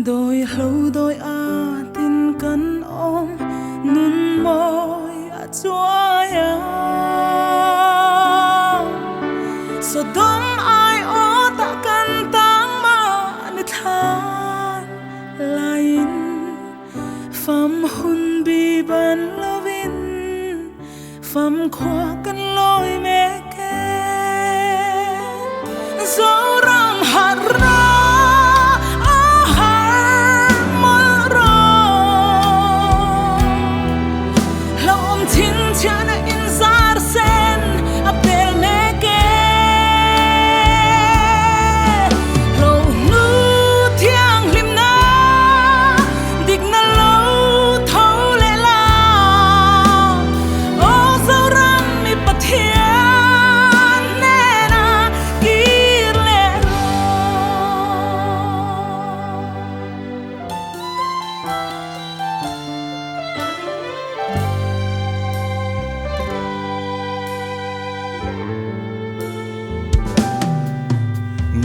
đôi lâu đôi tin cân ôm nun môi chúa ya so dom ai o ta kan tang ma ni than lain pham hun bi ban lovin pham khoa kan loi me ke zo ram har ra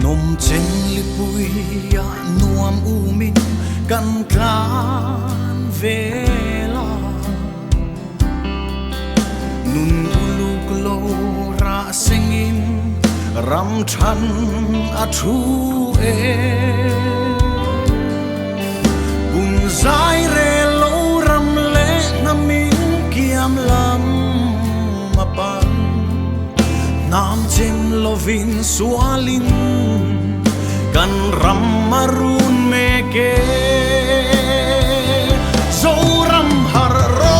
nôm trên li bụi ya nuam u min kan kan về la nun ulu klo ra singin ram chan a thu e bun zai re lo ram le na min kiam lam ma pan nam chem lovin sualin kan ram marun meke zo ram har ro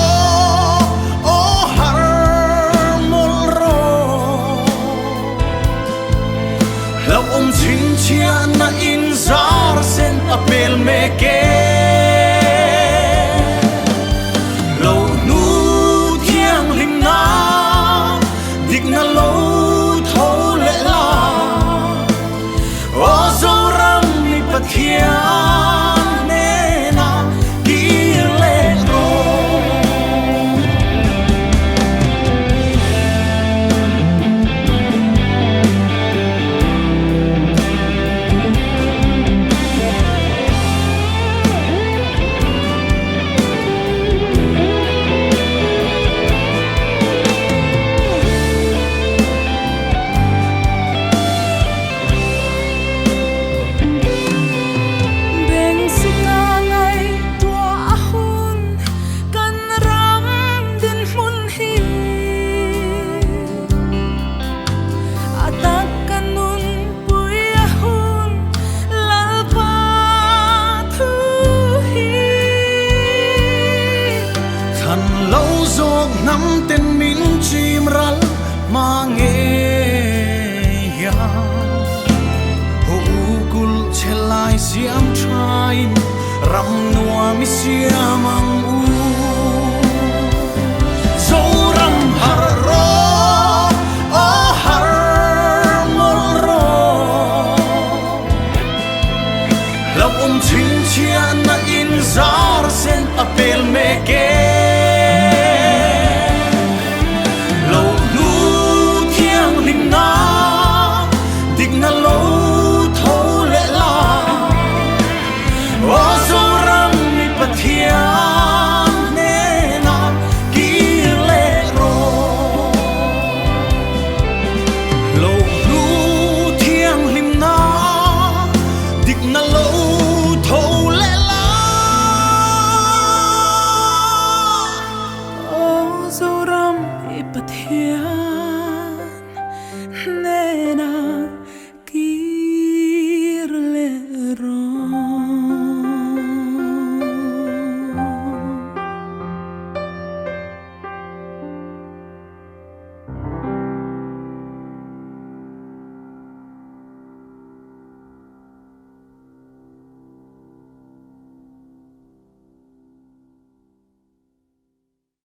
o har mol ro lau chin chia na in zar sen apel meke lo nu thiang lim na dik na lo thiên nê na kia lên lâu dọc nắm tên min chim ral mà nghe ya hồ kul chelai siam train ram nuam siam ang